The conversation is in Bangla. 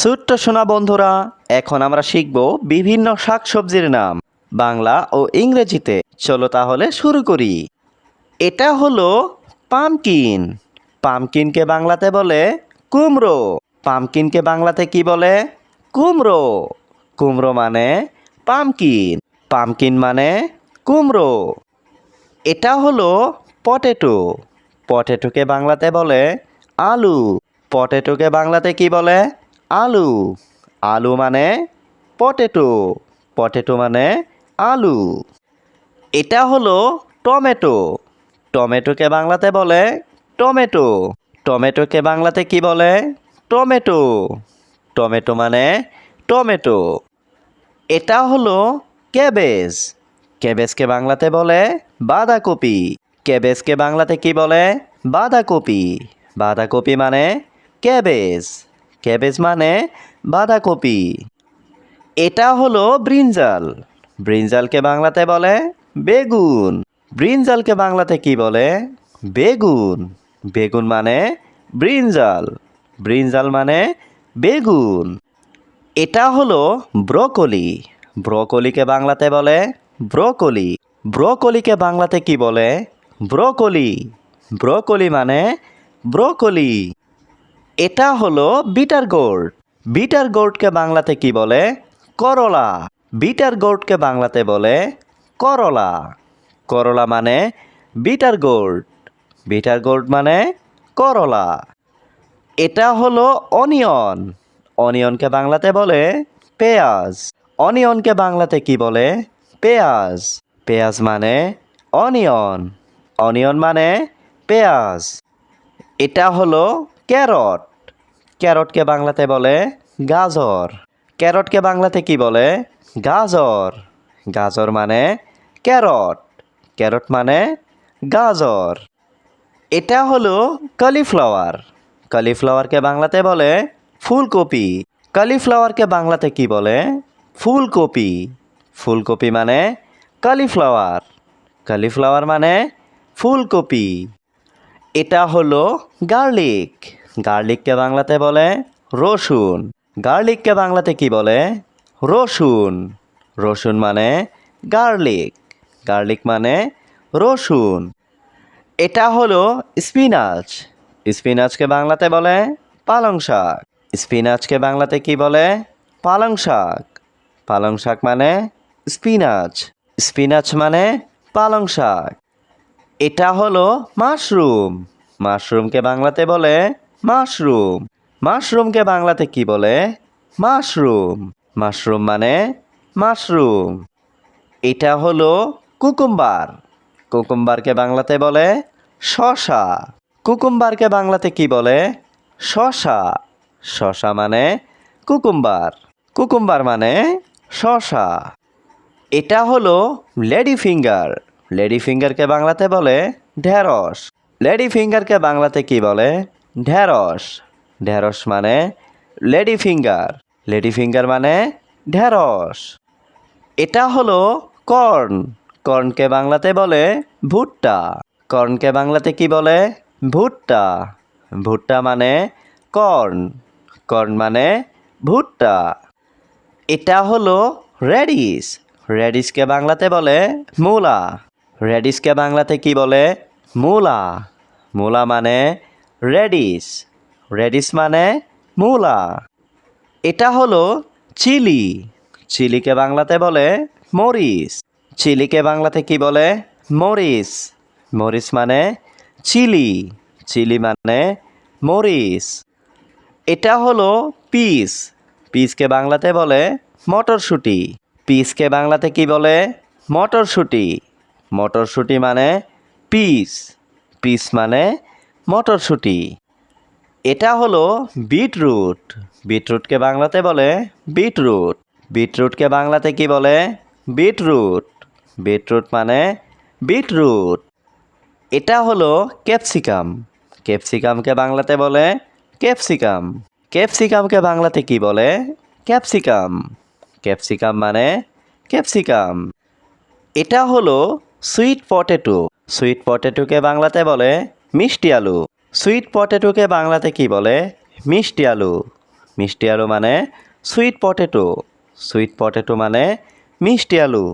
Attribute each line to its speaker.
Speaker 1: ছোট্ট সোনা বন্ধুরা, এখন আমরা শিখব বিভিন্ন শাকসবজির নাম বাংলা ও ইংরেজিতে। চলো তাহলে শুরু করি। এটা হলো পামকিন। পামকিনকে বাংলাতে বলে কুমড়ো। পামকিনকে বাংলাতে কি বলে? কুমড়ো। কুমড়ো মানে পামকিন। পামকিন মানে কুমড়ো। এটা হলো পটেটো। পটেটোকে বাংলাতে বলে আলু। পটেটোকে বাংলাতে কি বলে? আলু। আলু মানে পটেটো। পটেটো মানে আলু। এটা হলো টমেটো। টমেটোকে বাংলাতে বলে টমেটো। টমেটোকে বাংলাতে কি বলে? টমেটো। টমেটো মানে টমেটো। এটা হলো ক্যাবেজ। ক্যাবেজকে বাংলাতে বলে বাঁধাকপি। ক্যাবেজকে বাংলাতে কি বলে? বাঁধাকপি। বাঁধাকপি মানে ক্যাবেজ। ক্যাবেজ মানে বাঁধাকপি। এটা হলো ব্রিঞ্জাল। ব্রিঞ্জালকে বাংলাতে বলে বেগুন। ব্রিঞ্জালকে বাংলাতে কি বলে? বেগুন। বেগুন মানে ব্রিঞ্জাল। ব্রিঞ্জাল মানে বেগুন। এটা হলো ব্রোকলি। ব্রোকলিকে বাংলাতে বলে ব্রোকলি। ব্রোকলিকে বাংলাতে কি বলে? ব্রোকলি। ব্রোকলি মানে ব্রোকলি। এটা হলো বিটার গোর্ড। বিটার গোর্ডকে বাংলাতে কি বলে? করলা। বিটার গোর্ডকে বাংলাতে বলে করলা। করলা মানে বিটার গোর্ড। বিটার গোর্ড মানে করলা। এটা হলো অনিয়ন। অনিয়নকে বাংলাতে বলে পেঁয়াজ। অনিয়নকে বাংলাতে কি বলে? পেঁয়াজ। পেঁয়াজ মানে অনিয়ন। অনিয়ন মানে পেঁয়াজ। এটা হলো ক্যারট। ক্যারটকে বাংলাতে বলে গাজর। ক্যারটকে বাংলাতে কি বলে? গাজর। গাজর মানে ক্যারট। ক্যারট মানে গাজর। এটা হলো কলিফ্লাওয়ার। কলিফ্লাওয়ারকে বাংলাতে বলে ফুলকপি। কলিফ্লাওয়ারকে বাংলাতে কি বলে? ফুলকপি। ফুলকপি মানে কলিফ্লাওয়ার। কলিফ্লাওয়ার মানে ফুলকপি। এটা হলো গার্লিক। গার্লিককে বাংলাতে বলে রসুন। গার্লিককে বাংলাতে কি বলে? রসুন। রসুন মানে গার্লিক। গার্লিক মানে রসুন। এটা হলো স্পিনাচ। স্পিনাচকে বাংলাতে বলে পালং শাক। স্পিনাচকে বাংলাতে কি বলে? পালং শাক। পালং শাক মানে স্পিনাচ। স্পিনাচ মানে পালং শাক। এটা হলো মাশরুম। মাশরুমকে বাংলাতে বলে মাশরুম। মাশরুমকে বাংলাতে কি বলে? মাশরুম। মাশরুম মানে মাশরুম। এটা হলো কুকুম্বার। কুকুম্বারকে বাংলাতে বলে শসা। কুকুম্বারকে বাংলাতে কি বলে? শসা। শসা মানে কুকুম্বার। কুকুম্বার মানে শসা। এটা হলো লেডি ফিঙ্গার। লেডি ফিঙ্গারকে বাংলাতে বলে ঢেঁড়স। লেডি ফিঙ্গারকে বাংলাতে কি বলে? ঢেঁড়স। ঢেঁড়স মানে লেডি ফিঙ্গার। লেডি ফিঙ্গার মানে ঢেঁড়স। এটা হলো কর্ন। কর্নকে বাংলাতে বলে ভুট্টা। কর্নকে বাংলাতে কি বলে? ভুট্টা। ভুট্টা মানে কর্ন। কর্ন মানে ভুট্টা। এটা হলো রেডিশ। রেডিশকে বাংলাতে বলে মূলা। রেডিশকে বাংলাতে কি বলে? মূলা। মূলা মানে রেডিশ। রেডিশ মানে মূলা। এটা হলো চিলি। চিলিকে বাংলাতে বলে মরিচ। চিলিকে বাংলাতে কি বলে? মরিচ। মরিচ মানে চিলি। চিলি মানে মরিচ। এটা হলো পিস। পিসকে বাংলাতে বলে মটরশুঁটি। পিসকে বাংলাতে কি বলে? মটরশুঁটি। মটরশুঁটি মানে পিস। পিস মানে মটরশুঁটি। এটা হলো বিটরুট। বিটরুটকে বাংলাতে বলে বিটরুট। বিটরুটকে বাংলাতে কি বলে? বিটরুট। বিটরুট মানে বিটরুট। এটা হলো ক্যাপসিকাম। ক্যাপসিকামকে বাংলাতে বলে ক্যাপসিকাম। ক্যাপসিকামকে বাংলাতে কি বলে? ক্যাপসিকাম। ক্যাপসিকাম মানে ক্যাপসিকাম। এটা হলো সুইট পটেটো। সুইট পটেটোকে বাংলাতে বলে মিষ্টি আলু। সুইট পটেটোকে বাংলাতে কি বলে? মিষ্টি আলু। মিষ্টি আলু মানে সুইট পটেটো। সুইট পটেটো মানে মিষ্টি আলু।